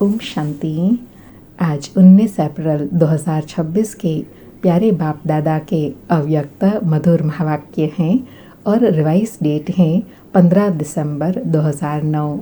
ओम शांति। आज 19 अप्रैल 2026 के प्यारे बाप दादा के अव्यक्त मधुर महावाक्य हैं और रिवाइज डेट है 15 दिसंबर 2009।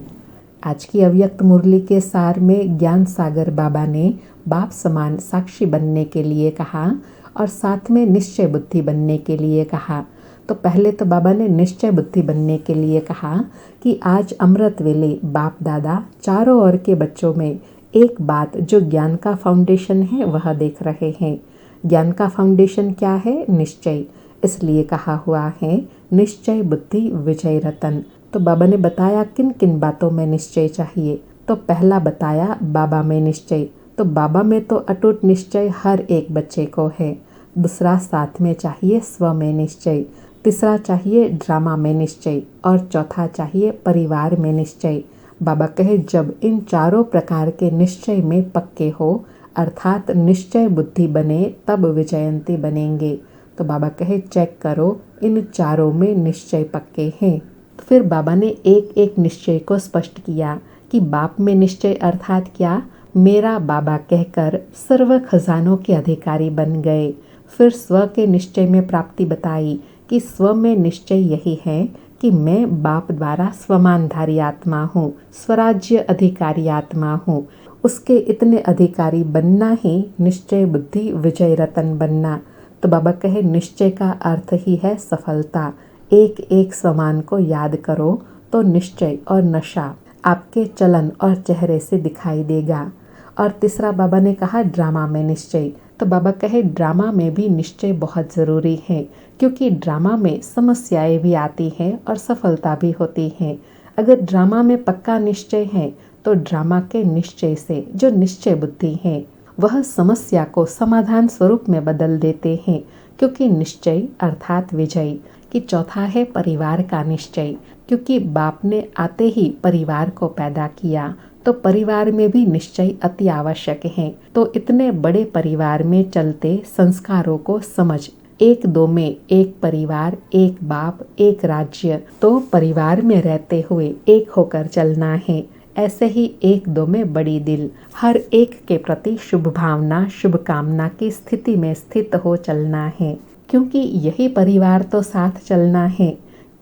आज की अव्यक्त मुरली के सार में ज्ञान सागर बाबा ने बाप समान साक्षी बनने के लिए कहा और साथ में निश्चय बुद्धि बनने के लिए कहा। तो पहले तो बाबा ने निश्चय बुद्धि बनने के लिए कहा कि आज अमृत वेले बाप दादा चारों ओर के बच्चों में एक बात जो ज्ञान का फाउंडेशन है वह देख रहे हैं। ज्ञान का फाउंडेशन क्या है? निश्चय। इसलिए कहा हुआ है निश्चय बुद्धि विजय रतन। तो बाबा ने बताया किन किन बातों में निश्चय चाहिए। तो पहला बताया बाबा में निश्चय। तो बाबा में तो अटूट निश्चय हर एक बच्चे को है। दूसरा साथ में चाहिए स्व में निश्चय। तीसरा चाहिए ड्रामा में निश्चय और चौथा चाहिए परिवार में निश्चय। बाबा कहे जब इन चारों प्रकार के निश्चय में पक्के हो अर्थात निश्चय बुद्धि बने तब विजयंती बनेंगे। तो बाबा कहे चेक करो इन चारों में निश्चय पक्के हैं। तो फिर बाबा ने एक एक निश्चय को स्पष्ट किया कि बाप में निश्चय अर्थात क्या? मेरा बाबा कहकर सर्व खजानों के अधिकारी बन गए। फिर स्व के निश्चय में प्राप्ति बताई कि स्व में निश्चय यही है कि मैं बाप द्वारा स्वमानधारी आत्मा हूँ, स्वराज्य अधिकारी आत्मा हूँ। उसके इतने अधिकारी बनना ही निश्चय बुद्धि विजय रतन बनना। तो बाबा कहे निश्चय का अर्थ ही है सफलता। एक एक समान को याद करो तो निश्चय और नशा आपके चलन और चेहरे से दिखाई देगा। और तीसरा बाबा ने कहा ड्रामा में निश्चय। तो बाबा कहे ड्रामा में भी निश्चय बहुत ज़रूरी है क्योंकि ड्रामा में समस्याएं भी आती हैं और सफलता भी होती है। अगर ड्रामा में पक्का निश्चय है तो ड्रामा के निश्चय से जो निश्चय बुद्धि है वह समस्या को समाधान स्वरूप में बदल देते हैं क्योंकि निश्चय अर्थात विजय। कि चौथा है परिवार का निश्चय क्योंकि बाप ने आते ही परिवार को पैदा किया तो परिवार में भी निश्चय अति आवश्यक है। तो इतने बड़े परिवार में चलते संस्कारों को समझ एक दो में एक परिवार एक बाप एक राज्य। तो परिवार में रहते हुए एक होकर चलना है। ऐसे ही एक दो में बड़ी दिल हर एक के प्रति शुभ भावना शुभ कामना की स्थिति में स्थित हो चलना है क्योंकि यही परिवार तो साथ चलना है।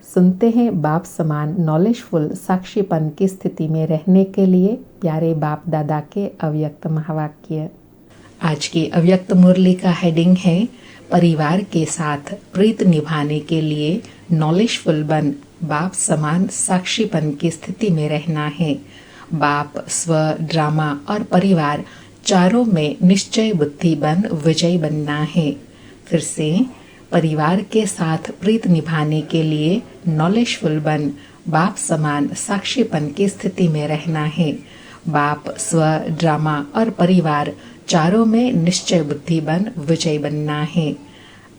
सुनते हैं बाप समान नॉलेजफुल साक्षीपन की स्थिति में रहने के लिए प्यारे बाप दादा के अव्यक्त महावाक्य। आज की अव्यक्त मुरली का हेडिंग है परिवार के साथ प्रीत निभाने के लिए नॉलेजफुल बन बाप समान साक्षीपन की स्थिति में रहना है। बाप स्व ड्रामा और परिवार चारों में निश्चय बुद्धि बन विजय बनना है। फिर से परिवार के साथ प्रीत निभाने के लिए नॉलेजफुल बन बाप समान साक्षीपन की स्थिति में रहना है। बाप स्व ड्रामा और परिवार चारों में निश्चय बुद्धि बन विजय बनना है।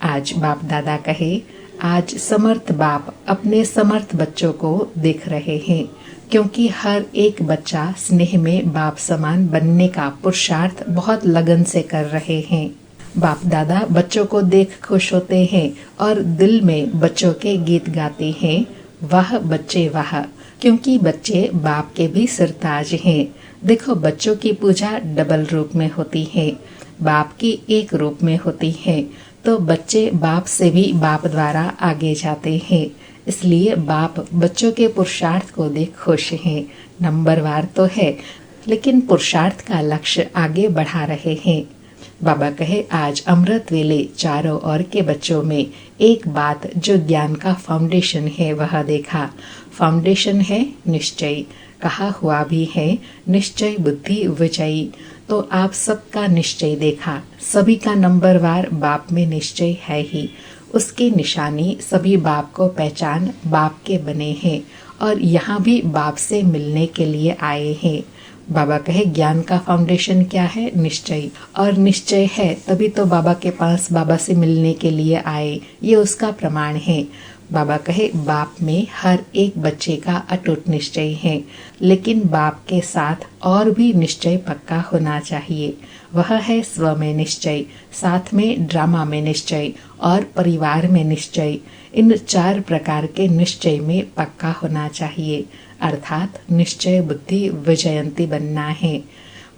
आज बाप दादा कहे आज समर्थ बाप अपने समर्थ बच्चों को देख रहे हैं क्योंकि हर एक बच्चा स्नेह में बाप समान बनने का पुरुषार्थ बहुत लगन से कर रहे हैं। बाप दादा बच्चों को देख खुश होते हैं और दिल में बच्चों के गीत गाते हैं वाह बच्चे वाह क्योंकि बच्चे बाप के भी सरताज हैं। देखो बच्चों की पूजा डबल रूप में होती है, बाप की एक रूप में होती है। तो बच्चे बाप से भी बाप द्वारा आगे जाते हैं। इसलिए बाप बच्चों के पुरुषार्थ को देख खुश हैं। नंबरवार तो है लेकिन पुरुषार्थ का लक्ष्य आगे बढ़ा रहे हैं। बाबा कहे आज अमृत वेले चारों ओर के बच्चों में एक बात जो ज्ञान का फाउंडेशन है वह देखा। फाउंडेशन है निश्चय। कहा हुआ भी है निश्चय बुद्धि विजयी। तो आप सबका निश्चय देखा। सभी का नंबरवार बाप में निश्चय है ही। उसकी निशानी सभी बाप को पहचान बाप के बने हैं और यहाँ भी बाप से मिलने के लिए आए हैं। बाबा कहे ज्ञान का फाउंडेशन क्या है? निश्चय। और निश्चय है तभी तो बाबा के पास बाबा से मिलने के लिए आए, ये उसका प्रमाण है। बाबा कहे बाप में हर एक बच्चे का अटूट निश्चय है लेकिन बाप के साथ और भी निश्चय पक्का होना चाहिए। वह है स्व में निश्चय, साथ में ड्रामा में निश्चय और परिवार में निश्चय। इन चार प्रकार के निश्चय में पक्का होना चाहिए। अर्थात निश्चय बुद्धि विजयंती बनना है।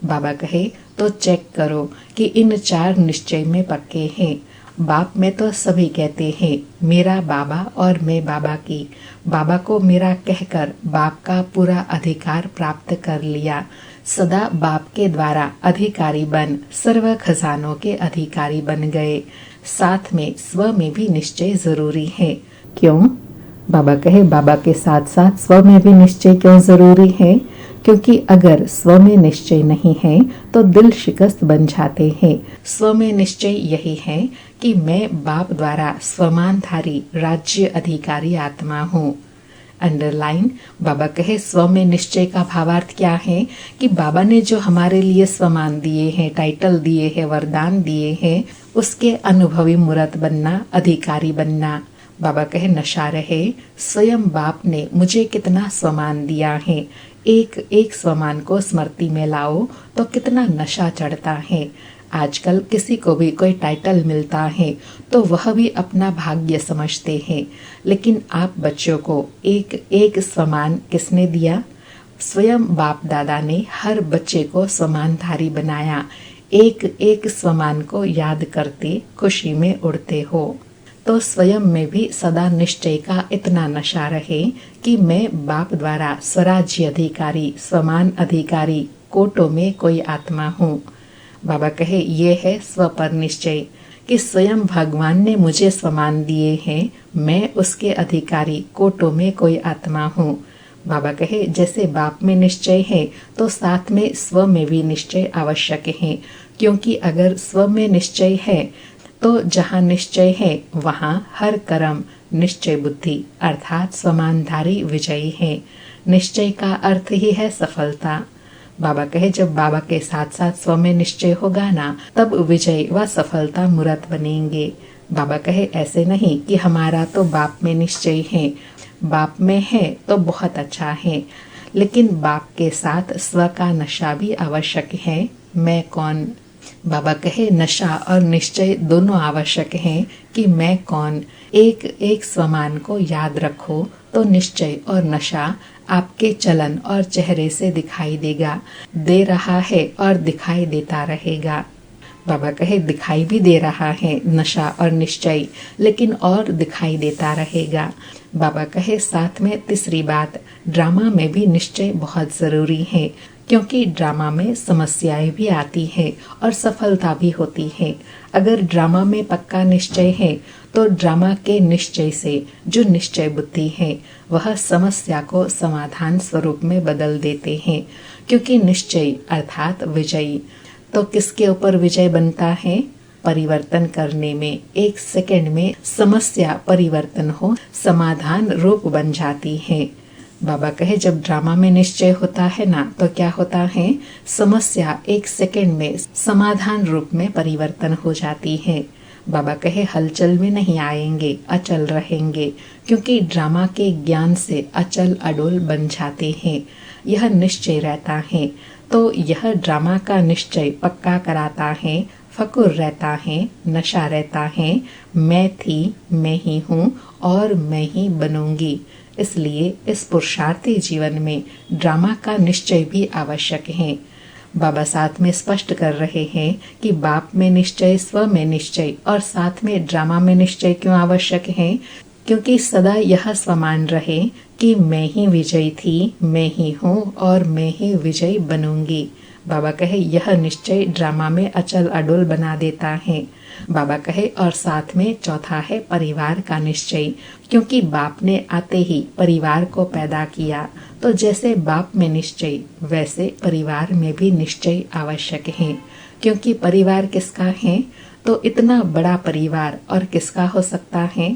बाबा कहे तो चेक करो कि इन 4 निश्चय में पक्के हैं। बाप में तो सभी कहते हैं मेरा बाबा और मैं बाबा की, बाबा को मेरा कहकर बाप का पूरा अधिकार प्राप्त कर लिया। सदा बाप के द्वारा अधिकारी बन सर्व खजानों के अधिकारी बन गए। साथ में स्व में भी निश्चय जरूरी है। क्यों? बाबा कहे बाबा के साथ साथ स्व में भी निश्चय क्यों जरूरी है? क्योंकि अगर स्व में निश्चय नहीं है तो दिल शिकस्त बन जाते हैं। स्व में निश्चय यही है कि मैं बाप द्वारा स्वमानधारी राज्य अधिकारी आत्मा हूँ। अंडरलाइन। बाबा कहे स्व में निश्चय का भावार्थ क्या है कि बाबा ने जो हमारे लिए स्वमान दिए हैं, टाइटल दिए हैं, वरदान दिए हैं, उसके अनुभवी मूर्त बनना, अधिकारी बनना। बाबा कहे नशा रहे, स्वयं बाप ने मुझे कितना स्वमान दिया है। एक एक स्वमान को स्मृति में लाओ तो कितना नशा चढ़ता है। आजकल किसी को भी कोई टाइटल मिलता है तो वह भी अपना भाग्य समझते हैं, लेकिन आप बच्चों को एक एक स्वमान किसने दिया? स्वयं बाप दादा ने हर बच्चे को स्वमानधारी बनाया। एक एक स्वमान को याद करते खुशी में उड़ते हो। तो स्वयं में भी सदा निश्चय का इतना नशा रहे कि मैं बाप द्वारा स्वराज्य अधिकारी, स्वमान अधिकारी, कोटों में कोई आत्मा हूँ। बाबा कहे ये है स्व पर निश्चय कि स्वयं भगवान ने मुझे स्वमान दिए हैं, मैं उसके अधिकारी, कोटों में कोई आत्मा हूँ। बाबा कहे जैसे बाप में निश्चय है तो साथ में स्व में भी निश्चय आवश्यक है, क्योंकि अगर स्व में निश्चय है तो जहाँ निश्चय है वहाँ हर कर्म निश्चय बुद्धि अर्थात स्वमानधारी विजयी है। निश्चय का अर्थ ही है सफलता। बाबा कहे जब बाबा के साथ साथ स्व में निश्चय होगा ना, तब विजय व सफलता मूर्त बनेंगे। बाबा कहे ऐसे नहीं कि हमारा तो बाप में निश्चय है, बाप में है तो बहुत अच्छा है, लेकिन बाप के साथ स्व का नशा भी आवश्यक है। मैं कौन? बाबा कहे नशा और निश्चय दोनों आवश्यक हैं कि मैं कौन। एक एक स्वमान को याद रखो तो निश्चय और नशा आपके चलन और चेहरे से दिखाई देगा, दे रहा है और दिखाई देता रहेगा। बाबा कहे दिखाई भी दे रहा है नशा और निश्चय, लेकिन और दिखाई देता रहेगा। बाबा कहे साथ में तीसरी बात, ड्रामा में भी निश्चय बहुत जरूरी है, क्योंकि ड्रामा में समस्याएं भी आती है और सफलता भी होती है। अगर ड्रामा में पक्का निश्चय है तो ड्रामा के निश्चय से जो निश्चय बुद्धि है वह समस्या को समाधान स्वरूप में बदल देते हैं, क्योंकि निश्चय अर्थात विजयी। तो किसके ऊपर विजय बनता है? परिवर्तन करने में। एक सेकंड में समस्या परिवर्तन हो, समाधान रूप बन जाती है। बाबा कहे जब ड्रामा में निश्चय होता है ना तो क्या होता है, समस्या एक सेकंड में समाधान रूप में परिवर्तन हो जाती है। बाबा कहे हलचल में नहीं आएंगे, अचल रहेंगे, क्योंकि ड्रामा के ज्ञान से अचल अडोल बन जाते हैं। यह निश्चय रहता है तो यह ड्रामा का निश्चय पक्का कराता है। फकुर रहता है, नशा रहता है, मैं थी, मैं ही हूँ और मैं ही बनूंगी। इसलिए इस पुरुषार्थी जीवन में ड्रामा का निश्चय भी आवश्यक है। बाबा साथ में स्पष्ट कर रहे हैं कि बाप में निश्चय, स्व में निश्चय और साथ में ड्रामा में निश्चय क्यों आवश्यक है, क्योंकि सदा यह समान रहे कि मैं ही विजयी थी, मैं ही हूँ और मैं ही विजयी बनूंगी। बाबा कहे यह निश्चय ड्रामा में अचल अडोल बना देता है। बाबा कहे और साथ में चौथा है परिवार का निश्चय, क्योंकि बाप ने आते ही परिवार को पैदा किया, तो जैसे बाप में निश्चय वैसे परिवार में भी निश्चय आवश्यक है। क्योंकि परिवार किसका है, तो इतना बड़ा परिवार और किसका हो सकता है।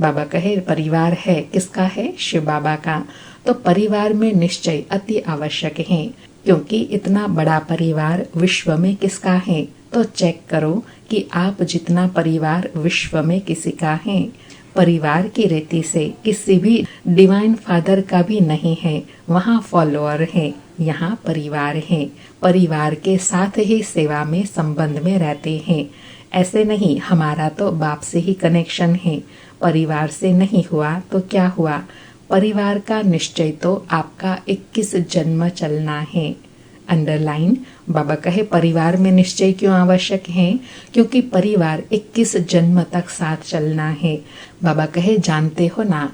बाबा कहे परिवार है किसका है, शिव बाबा का। तो परिवार में निश्चय अति आवश्यक है, क्योंकि इतना बड़ा परिवार विश्व में किसका है। तो चेक करो कि आप जितना परिवार विश्व में किसी का है। परिवार की रीति से किसी भी डिवाइन फादर का भी नहीं है, वहाँ फॉलोअर है, यहाँ परिवार है। परिवार के साथ ही सेवा में संबंध में रहते हैं। ऐसे नहीं हमारा तो बाप से ही कनेक्शन है, परिवार से नहीं हुआ तो क्या हुआ। परिवार का निश्चय तो आपका 21 जन्म चलना है। अंडरलाइन। बाबा कहे परिवार में निश्चय क्यों आवश्यक है? क्योंकि परिवार 21 जन्म तक साथ चलना है। बाबा कहे जानते हो ना,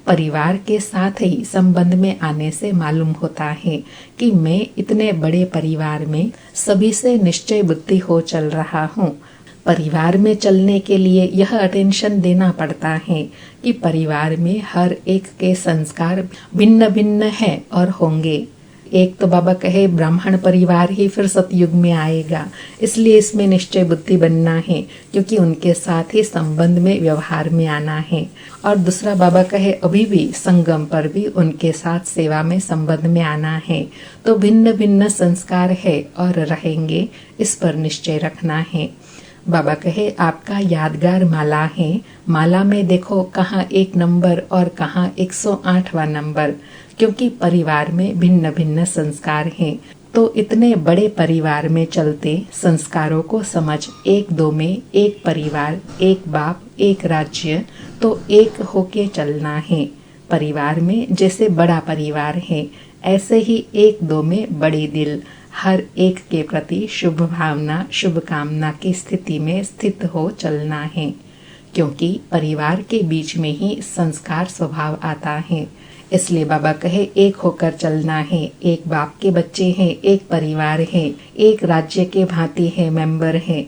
परिवार के साथ ही संबंध में आने से मालूम होता है कि मैं इतने बड़े परिवार में सभी से निश्चय बुद्धि हो चल रहा हूँ। परिवार में चलने के लिए यह अटेंशन देना पड़ता है कि परिवार में हर एक के संस्कार भिन्न भिन्न है और होंगे। एक तो बाबा कहे ब्राह्मण परिवार ही फिर सतयुग में आएगा, इसलिए इसमें निश्चय बुद्धि बनना है क्योंकि उनके साथ ही संबंध में व्यवहार में आना है। और दूसरा बाबा कहे अभी भी संगम पर भी उनके साथ सेवा में संबंध में आना है। तो भिन्न भिन्न संस्कार है और रहेंगे, इस पर निश्चय रखना है। बाबा कहे आपका यादगार माला है, माला में देखो कहाँ 1 नंबर और कहाँ 108वां नंबर, क्योंकि परिवार में भिन्न भिन्न संस्कार हैं। तो इतने बड़े परिवार में चलते संस्कारों को समझ 1-2 में एक परिवार, एक बाप, एक राज्य, तो एक होके चलना है। परिवार में जैसे बड़ा परिवार है, ऐसे ही 1-2 में बड़े दिल, हर एक के प्रति शुभ भावना, शुभ कामना की स्थिति में स्थित हो चलना है। क्योंकि परिवार के बीच में ही संस्कार स्वभाव आता है, इसलिए बाबा कहे एक होकर चलना है। एक बाप के बच्चे हैं, एक परिवार है, एक राज्य के भांति है, मेंबर है।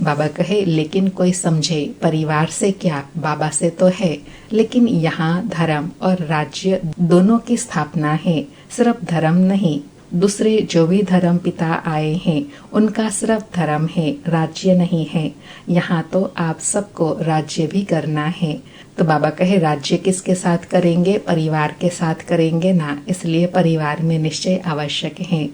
बाबा कहे लेकिन कोई समझे परिवार से क्या, बाबा से तो है, लेकिन यहाँ धर्म और राज्य दोनों की स्थापना है, सिर्फ धर्म नहीं। दूसरे जो भी धर्म पिता आए हैं उनका सिर्फ धर्म है, राज्य नहीं है। यहाँ तो आप सबको राज्य भी करना है। तो बाबा कहे राज्य किसके साथ करेंगे? परिवार के साथ करेंगे ना, इसलिए परिवार में निश्चय आवश्यक है।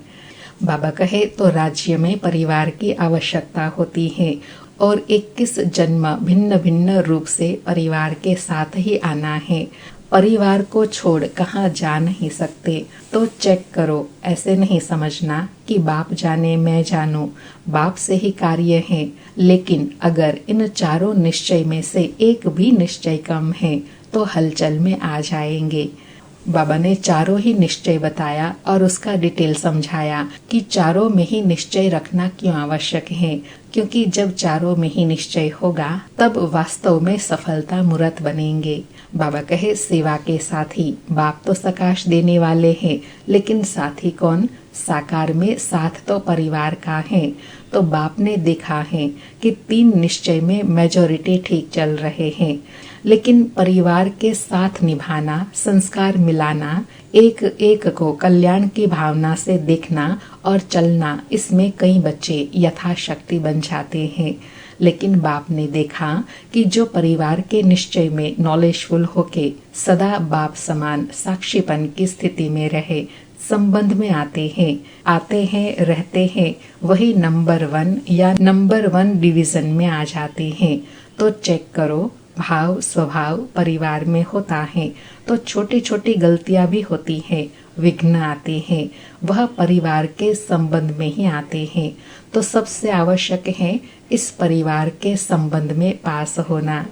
बाबा कहे तो राज्य में परिवार की आवश्यकता होती है और 21 जन्म भिन्न भिन्न रूप से परिवार के साथ ही आना है। परिवार को छोड़ कहाँ जा नहीं सकते। तो चेक करो, ऐसे नहीं समझना कि बाप जाने मैं जानूं, बाप से ही कार्य है। लेकिन अगर इन चारों निश्चय में से एक भी निश्चय कम है तो हलचल में आ जाएंगे। बाबा ने चारों ही निश्चय बताया और उसका डिटेल समझाया कि चारों में ही निश्चय रखना क्यों आवश्यक है, क्योंकि जब चारों में ही निश्चय होगा तब वास्तव में सफलता मूर्त बनेंगे। बाबा कहे सेवा के साथी, बाप तो सकाश देने वाले हैं, लेकिन साथी कौन? साकार में साथ तो परिवार का है। तो बाप ने देखा है कि 3 निश्चय में मेजॉरिटी ठीक चल रहे हैं, लेकिन परिवार के साथ निभाना, संस्कार मिलाना, एक एक को कल्याण की भावना से देखना और चलना, इसमें कई बच्चे यथाशक्ति बन जाते हैं। लेकिन बाप ने देखा कि जो परिवार के निश्चय में नॉलेजफुल होके सदा बाप समान साक्षीपन की स्थिति में रहे, संबंध में आते हैं रहते हैं, वही नंबर 1 या नंबर 1 डिवीजन में आ जाते हैं। तो चेक करो, भाव स्वभाव परिवार में होता है तो छोटी छोटी गलतियां भी होती है, विघ्न आते हैं, वह परिवार के संबंध में ही आते हैं। तो सबसे आवश्यक है इस परिवार के संबंध में पास होना।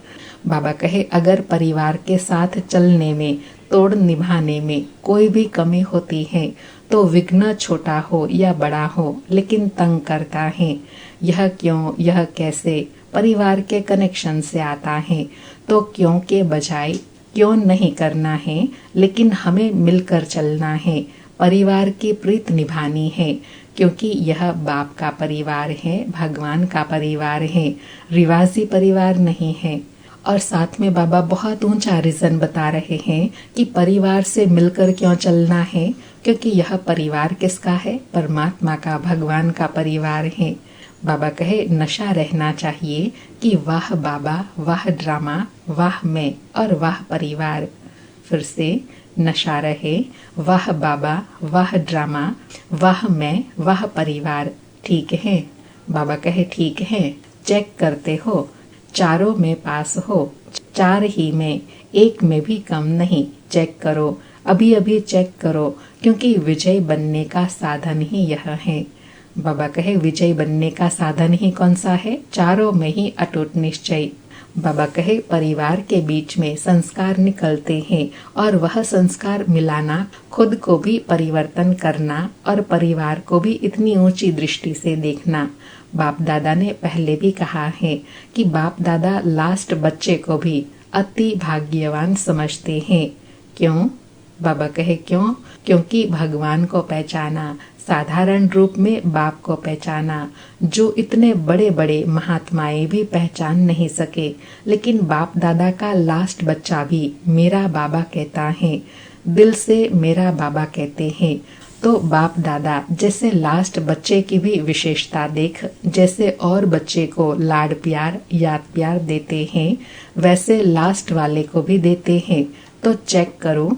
बाबा कहे अगर परिवार के साथ चलने में, तोड़ निभाने में कोई भी कमी होती है तो विघ्न छोटा हो या बड़ा हो लेकिन तंग करता है। यह क्यों, यह कैसे, परिवार के कनेक्शन से आता है। तो क्यों के बजाय क्यों नहीं करना है, लेकिन हमें मिलकर चलना है, परिवार की प्रीत निभानी है, क्योंकि यह बाप का परिवार है, भगवान का परिवार है, रिवाजी परिवार नहीं है। और साथ में बाबा बहुत ऊंचा रीजन बता रहे हैं कि परिवार से मिलकर क्यों चलना है, क्योंकि यह परिवार किसका है? परमात्मा का, भगवान का परिवार है। बाबा कहे नशा रहना चाहिए कि वाह बाबा, वाह ड्रामा, वाह मैं और वाह परिवार। फिर से नशा रहे, वाह बाबा, वाह ड्रामा, वाह मैं, वाह परिवार। ठीक है? बाबा कहे ठीक है। चेक करते हो, चारों में पास हो, 4 ही में, 1 में भी कम नहीं। चेक करो, अभी अभी चेक करो, क्योंकि विजय बनने का साधन ही यह है। बाबा कहे विजय बनने का साधन ही कौन सा है? चारों में ही अटूट निश्चय। बाबा कहे परिवार के बीच में संस्कार निकलते हैं और वह संस्कार मिलाना, खुद को भी परिवर्तन करना और परिवार को भी इतनी ऊंची दृष्टि से देखना। बाप दादा ने पहले भी कहा है कि बाप दादा लास्ट बच्चे को भी अति भाग्यवान समझते हैं। क्यों? बाबा कहे क्यों? क्योंकि भगवान को पहचाना, साधारण रूप में बाप को पहचाना, जो इतने बड़े बड़े महात्माएं भी पहचान नहीं सके, लेकिन बाप दादा का लास्ट बच्चा भी मेरा बाबा कहता है, दिल से मेरा बाबा कहते हैं। तो बाप दादा जैसे लास्ट बच्चे की भी विशेषता देख, जैसे और बच्चे को लाड प्यार याद प्यार देते हैं, वैसे लास्ट वाले को भी देते हैं। तो चेक करो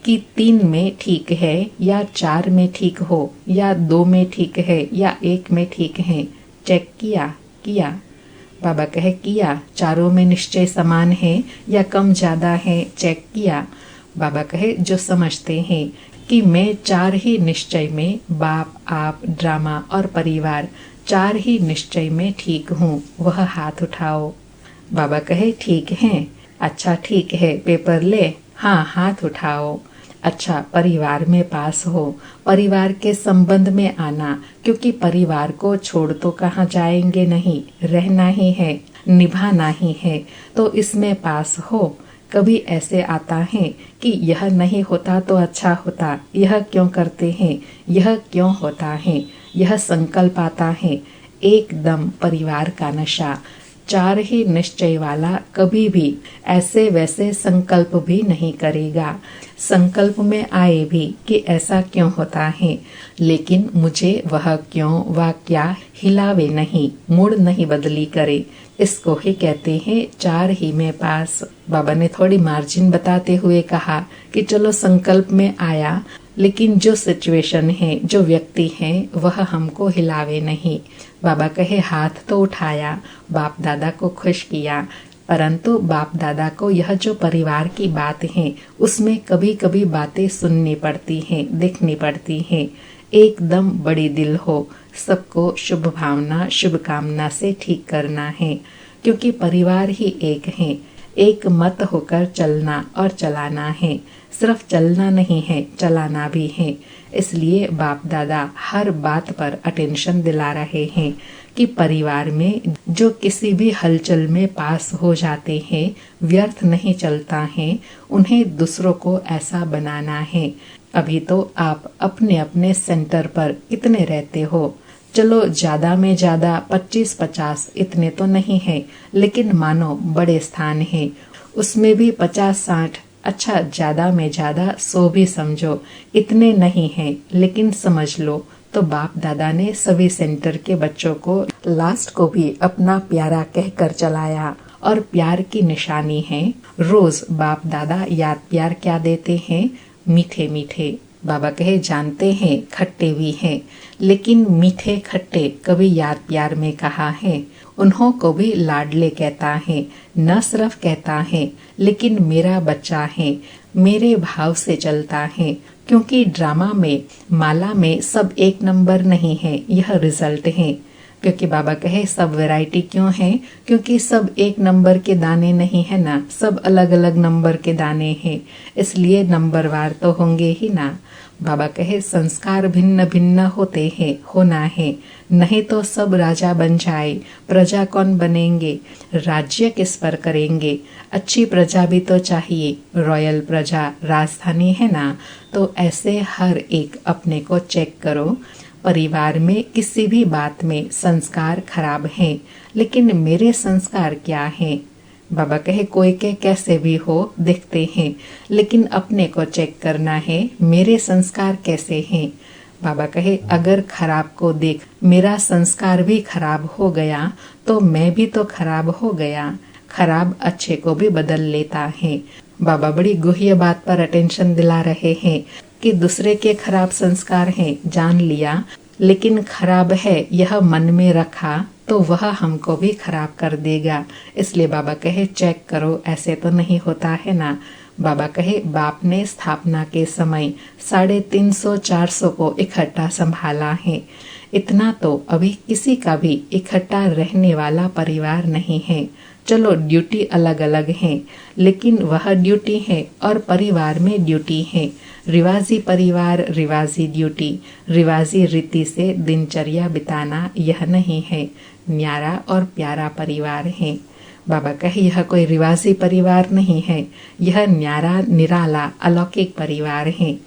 कि 3 में ठीक है या 4 में ठीक हो या 2 में ठीक है या 1 में ठीक है। चेक किया? बाबा कहे किया। चारों में निश्चय समान है या कम ज्यादा है? चेक किया। बाबा कहे जो समझते हैं कि मैं 4 ही निश्चय में, बाप, आप, ड्रामा और परिवार, 4 ही निश्चय में ठीक हूँ, वह हाथ उठाओ। बाबा कहे ठीक है। अच्छा ठीक है, पेपर ले। हाँ, हाथ उठाओ। अच्छा, परिवार में पास हो, परिवार के संबंध में आना, क्योंकि परिवार को छोड़ तो कहाँ जाएंगे नहीं, रहना ही है, निभाना ही है, तो इसमें पास हो। कभी ऐसे आता है कि यह नहीं होता तो अच्छा होता, यह क्यों करते हैं, यह क्यों होता है, यह संकल्प आता है। एकदम परिवार का नशा। 4 ही निश्चय वाला कभी भी ऐसे वैसे संकल्प भी नहीं करेगा। संकल्प में आए भी कि ऐसा क्यों होता है, लेकिन मुझे वह क्यों व क्या हिलावे नहीं, मूड नहीं बदली करे। इसको ही कहते हैं 4 ही में पास। बाबा ने थोड़ी मार्जिन बताते हुए कहा कि चलो संकल्प में आया, लेकिन जो सिचुएशन है, जो व्यक्ति है, वह हमको हिलावे नहीं। बाबा कहे हाथ तो उठाया, बाप दादा को खुश किया, परंतु बाप दादा को यह जो परिवार की बात है, उसमें कभी कभी बातें सुननी पड़ती हैं, देखनी पड़ती हैं। एकदम बड़ी दिल हो, सबको शुभ भावना शुभकामना से ठीक करना है, क्योंकि परिवार ही एक है। एक मत होकर चलना और चलाना है, सिर्फ चलना नहीं है, चलाना भी है। इसलिए बाप दादा हर बात पर अटेंशन दिला रहे हैं कि परिवार में जो किसी भी हलचल में पास हो जाते हैं, व्यर्थ नहीं चलता है, उन्हें दूसरों को ऐसा बनाना है। अभी तो आप अपने अपने सेंटर पर इतने रहते हो, चलो ज्यादा में ज्यादा 25-50 इतने तो नहीं है, लेकिन मानो बड़े स्थान है, उसमें भी 50-60, अच्छा ज्यादा में ज्यादा 100 भी समझो, इतने नहीं है, लेकिन समझ लो। तो बाप दादा ने सभी सेंटर के बच्चों को लास्ट को भी अपना प्यारा कहकर चलाया, और प्यार की निशानी है रोज बाप दादा याद प्यार क्या देते हैं, मीठे मीठे। बाबा कहे जानते हैं खट्टे भी हैं, लेकिन मीठे खट्टे कभी याद प्यार में कहा है। उन्हों को भी लाडले कहता है, न सिर्फ कहता है, लेकिन मेरा बच्चा है, मेरे भाव से चलता है। क्योंकि ड्रामा में, माला में सब एक नंबर नहीं है, यह रिजल्ट है। क्योंकि बाबा कहे सब वैरायटी क्यों है, क्योंकि सब एक नंबर के दाने नहीं है ना, सब अलग अलग नंबर के दाने हैं, इसलिए नंबरवार तो होंगे ही ना। बाबा कहे संस्कार भिन्न भिन्न होते हैं, होना है, नहीं तो सब राजा बन जाए, प्रजा कौन बनेंगे, राज्य किस पर करेंगे, अच्छी प्रजा भी तो चाहिए, रॉयल प्रजा, राजधानी है ना। तो ऐसे हर एक अपने को चेक करो। परिवार में किसी भी बात में संस्कार खराब हैं, लेकिन मेरे संस्कार क्या हैं? बाबा कहे कोई के कैसे भी हो दिखते हैं, लेकिन अपने को चेक करना है, मेरे संस्कार कैसे हैं। बाबा कहे अगर खराब को देख मेरा संस्कार भी खराब हो गया तो मैं भी तो खराब हो गया। खराब अच्छे को भी बदल लेता है। बाबा बड़ी गुह्य बात पर अटेंशन दिला रहे हैं कि दूसरे के खराब संस्कार हैं, जान लिया, लेकिन खराब है यह मन में रखा तो वह हमको भी खराब कर देगा। इसलिए बाबा कहे चेक करो, ऐसे तो नहीं होता है ना। बाबा कहे बाप ने स्थापना के समय 350-400 को इकट्ठा संभाला है, इतना तो अभी किसी का भी इकट्ठा रहने वाला परिवार नहीं है। चलो ड्यूटी अलग अलग है, लेकिन वह ड्यूटी है और परिवार में ड्यूटी है। रिवाजी परिवार, रिवाजी ड्यूटी, रिवाजी रीति से दिनचर्या बिताना यह नहीं है। न्यारा और प्यारा परिवार है। बाबा कहे यह कोई रिवाजी परिवार नहीं है, यह न्यारा निराला अलौकिक परिवार है।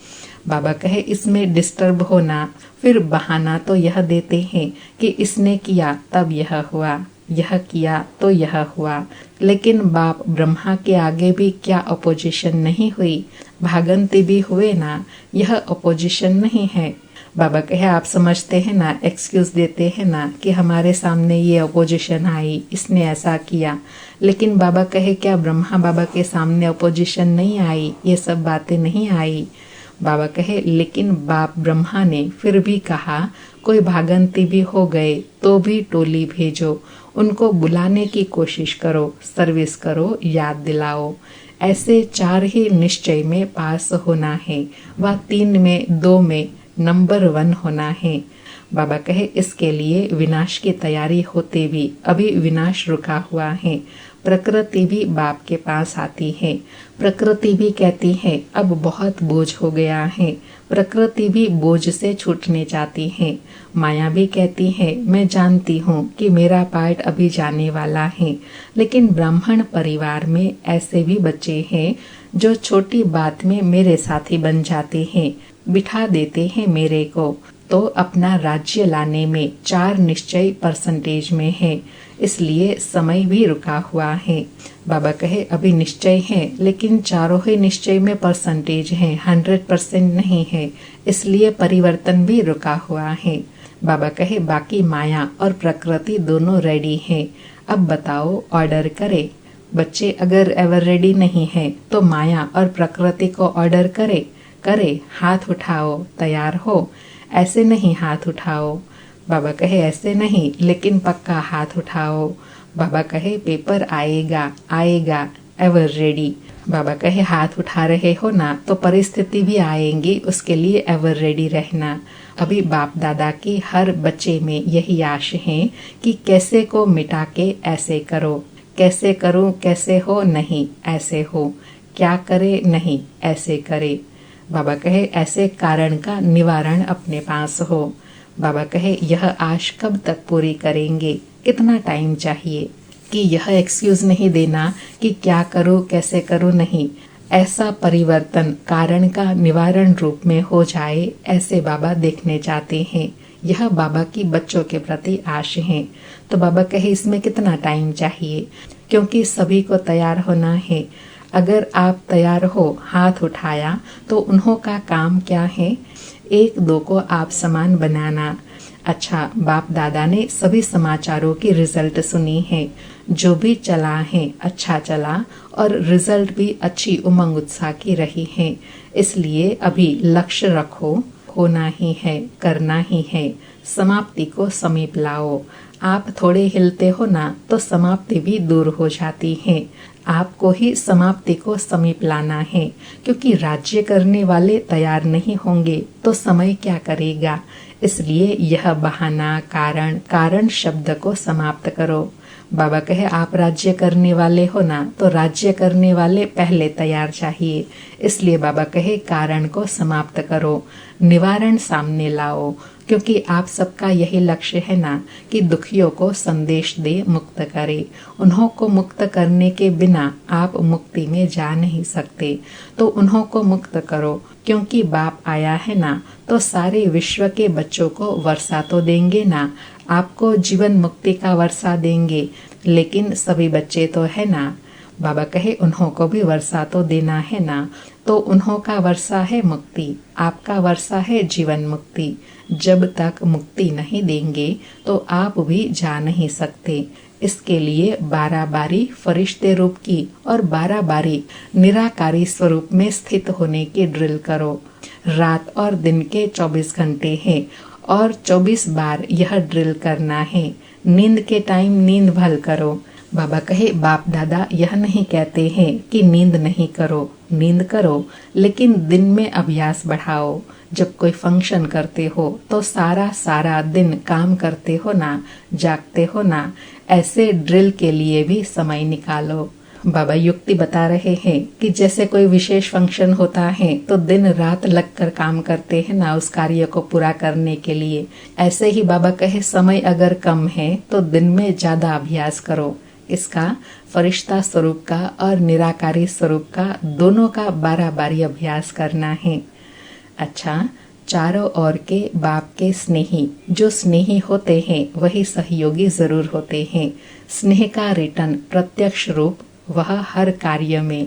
बाबा कहे इसमें डिस्टर्ब होना, फिर बहाना तो यह देते हैं कि इसने किया तब यह हुआ, यह किया तो यह हुआ। लेकिन बाप ब्रह्मा के आगे भी क्या अपोजिशन नहीं हुई, भागंती भी हुए ना, यह अपोजिशन नहीं है। बाबा कहे आप समझते हैं ना, एक्सक्यूज देते हैं ना कि हमारे सामने ये अपोजिशन आई, इसने ऐसा किया। लेकिन बाबा कहे क्या ब्रह्मा बाबा के सामने अपोजिशन नहीं आई, ये सब बातें नहीं आई। बाबा कहे लेकिन बाप ब्रह्मा ने फिर भी कहा कोई भागंती भी हो गए तो भी टोली भेजो, उनको बुलाने की कोशिश करो, सर्विस करो, याद दिलाओ। ऐसे 4 ही निश्चय में पास होना है, व 3 में 2 में नंबर 1 होना है। बाबा कहे इसके लिए विनाश की तैयारी होते भी अभी विनाश रुका हुआ है। प्रकृति भी बाप के पास आती है, प्रकृति भी कहती है अब बहुत बोझ हो गया है, प्रकृति भी बोझ से छूटने चाहती है। माया भी कहती है मैं जानती हूँ कि मेरा पार्ट अभी जाने वाला है। लेकिन ब्राह्मण परिवार में ऐसे भी बच्चे हैं जो छोटी बात में मेरे साथी बन जाते हैं, बिठा देते हैं मेरे को। तो अपना राज्य लाने में 4 निश्चय परसेंटेज में है, इसलिए समय भी रुका हुआ है। बाबा कहे अभी निश्चय है, लेकिन चारों ही निश्चय में परसेंटेज है, 100% नहीं है, इसलिए परिवर्तन भी रुका हुआ है। बाबा कहे बाकी माया और प्रकृति दोनों रेडी है, अब बताओ ऑर्डर करे। बच्चे अगर एवर रेडी नहीं है तो माया और प्रकृति को ऑर्डर करे, हाथ उठाओ, तैयार हो। ऐसे नहीं हाथ उठाओ। बाबा कहे ऐसे नहीं, लेकिन पक्का हाथ उठाओ। बाबा कहे पेपर आएगा, एवर रेडी। बाबा कहे हाथ उठा रहे हो ना तो परिस्थिति भी आएंगी, उसके लिए एवर रेडी रहना। अभी बाप दादा की हर बच्चे में यही आश है कि कैसे को मिटा के ऐसे करो, कैसे करूं, कैसे हो नहीं ऐसे हो, क्या करे नहीं ऐसे करे। बाबा कहे ऐसे कारण का निवारण अपने पास हो। बाबा कहे यह आश कब तक पूरी करेंगे, कितना टाइम चाहिए, कि यह एक्सक्यूज नहीं देना कि क्या करूं कैसे करूं, नहीं। ऐसा परिवर्तन कारण का निवारण रूप में हो जाए, ऐसे बाबा देखने चाहते हैं। यह बाबा की बच्चों के प्रति आश है। तो बाबा कहे इसमें कितना टाइम चाहिए, क्योंकि सभी को तैयार होना है। अगर आप तैयार हो, हाथ उठाया, तो उन्हों का काम क्या है, 1-2 को आप समान बनाना। अच्छा, बाप दादा ने सभी समाचारों की रिजल्ट सुनी है, जो भी चला है अच्छा चला और रिजल्ट भी अच्छी उमंग उत्साह की रही है। इसलिए अभी लक्ष्य रखो, होना ही है, करना ही है, समाप्ति को समीप लाओ। आप थोड़े हिलते हो ना तो समाप्ति भी दूर हो जाती है। आपको ही समाप्ति को समीप लाना है, क्योंकि राज्य करने वाले तैयार नहीं होंगे तो समय क्या करेगा। इसलिए यह बहाना, कारण शब्द को समाप्त करो। बाबा कहे आप राज्य करने वाले हो ना तो राज्य करने वाले पहले तैयार चाहिए। इसलिए बाबा कहे कारण को समाप्त करो, निवारण सामने लाओ, क्योंकि आप सबका यही लक्ष्य है ना कि दुखियों को संदेश दे, मुक्त करे। उन्हों को मुक्त करने के बिना आप मुक्ति में जा नहीं सकते, तो उन्हों को मुक्त करो। क्योंकि बाप आया है ना तो सारे विश्व के बच्चों को वर्षा तो देंगे ना, आपको जीवन मुक्ति का वर्षा देंगे, लेकिन सभी बच्चे तो है ना। बाबा कहे उन्हों को भी वर्षा तो देना है ना, तो उन्हों का वर्षा है मुक्ति, आपका वर्षा है जीवन मुक्ति। जब तक मुक्ति नहीं देंगे तो आप भी जा नहीं सकते। इसके लिए 12 बारी फरिश्ते रूप की और 12 बारी निराकारी स्वरूप में स्थित होने की ड्रिल करो। रात और दिन के 24 घंटे हैं और 24 बार यह ड्रिल करना है। नींद के टाइम नींद भल करो। बाबा कहे बाप दादा यह नहीं कहते हैं कि नींद नहीं करो, नींद करो, लेकिन दिन में अभ्यास बढ़ाओ। जब कोई फंक्शन करते हो तो सारा सारा दिन काम करते हो ना, जागते हो ना, ऐसे ड्रिल के लिए भी समय निकालो। बाबा युक्ति बता रहे हैं कि जैसे कोई विशेष फंक्शन होता है तो दिन रात लगकर काम करते हैं ना उस कार्य को पूरा करने के लिए, ऐसे ही बाबा कहे समय अगर कम है तो दिन में ज्यादा अभ्यास करो। इसका फरिश्ता स्वरूप का और निराकारी स्वरूप का दोनों का बारी बारी अभ्यास करना है। अच्छा, चारों ओर के बाप के स्नेही, जो स्नेही होते हैं वही सहयोगी जरूर होते हैं। स्नेह का रिटर्न प्रत्यक्ष रूप वह हर कार्य में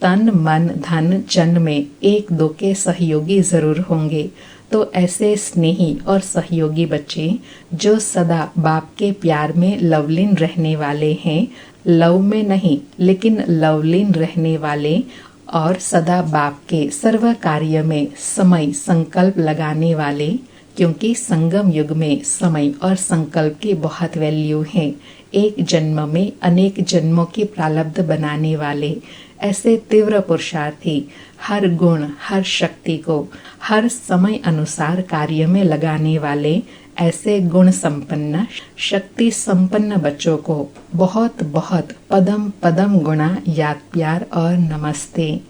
तन मन धन जन में एक दो के सहयोगी जरूर होंगे। तो ऐसे स्नेही और सहयोगी बच्चे जो सदा बाप के प्यार में लवलीन रहने वाले हैं, लव में नहीं लेकिन लवलीन रहने वाले, और सदा बाप के सर्व कार्य में समय संकल्प लगाने वाले, क्योंकि संगम युग में समय और संकल्प की बहुत वैल्यू है। एक जन्म में अनेक जन्मों की प्रारब्ध बनाने वाले ऐसे तीव्र पुरुषार्थी हर गुण हर शक्ति को हर समय अनुसार कार्य में लगाने वाले ऐसे गुण संपन्न शक्ति संपन्न बच्चों को बहुत बहुत पदम पदम गुणा याद प्यार और नमस्ते।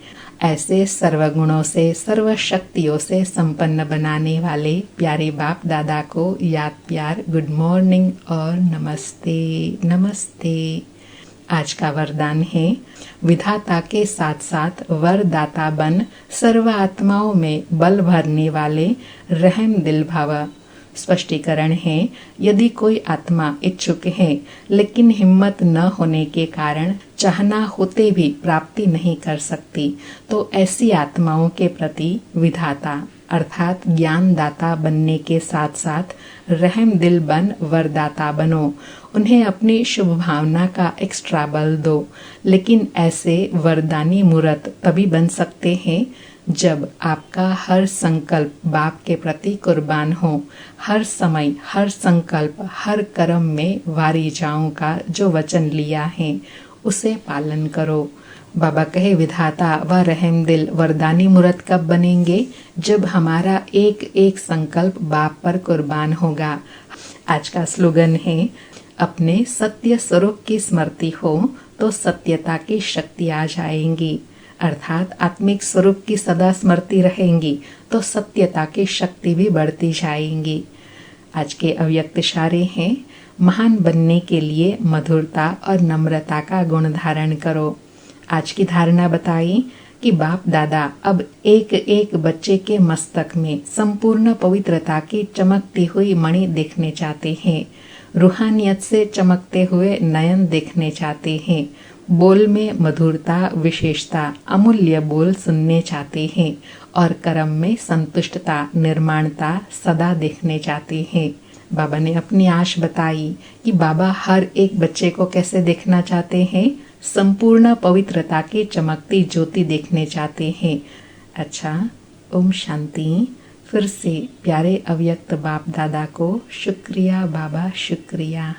ऐसे सर्वगुणों से सर्व शक्तियों से संपन्न बनाने वाले प्यारे बाप दादा को याद प्यार गुड मॉर्निंग और नमस्ते नमस्ते। आज का वरदान है विधाता के साथ साथ वरदाता बन सर्व आत्माओं में बल भरने वाले रहम दिल भव। स्पष्टीकरण है, यदि कोई आत्मा इच्छुक है लेकिन हिम्मत न होने के कारण चाहना होते भी प्राप्ति नहीं कर सकती, तो ऐसी आत्माओं के प्रति विधाता अर्थात ज्ञान दाता बनने के साथ साथ रहम दिल बन वरदाता बनो। उन्हें अपनी शुभ भावना का एक्स्ट्रा बल दो। लेकिन ऐसे वरदानी मूर्त तभी बन सकते हैं जब आपका हर संकल्प बाप के प्रति कुर्बान हो। हर समय हर संकल्प हर कर्म में वारी जाऊं का जो वचन लिया है उसे पालन करो। बाबा कहे विधाता व रहम दिल वरदानी मूर्त कब बनेंगे? जब हमारा एक एक संकल्प बाप पर कुर्बान होगा। आज का स्लोगन है, अपने सत्य स्वरूप की स्मृति हो तो सत्यता की शक्ति आ जाएंगी। अर्थात आत्मिक स्वरूप की सदा स्मृति रहेंगी तो सत्यता की शक्ति भी बढ़ती जाएंगी। आज के अव्यक्त इशारे हैं, महान बनने के लिए मधुरता और नम्रता का गुण धारण करो। आज की धारणा बताई कि बाप दादा अब एक एक बच्चे के मस्तक में संपूर्ण पवित्रता की चमकती हुई मणि देखने चाहते हैं। रूहानियत से चमकते हुए नयन देखने चाहते हैं। बोल में मधुरता विशेषता अमूल्य बोल सुनने चाहते हैं और कर्म में संतुष्टता निर्माणता सदा देखने चाहते हैं। बाबा ने अपनी आश बताई कि बाबा हर एक बच्चे को कैसे देखना चाहते हैं, संपूर्ण पवित्रता की चमकती ज्योति देखने चाहते हैं। अच्छा, ओम शांति। फिर से प्यारे अव्यक्त बाप दादा को शुक्रिया बाबा, शुक्रिया।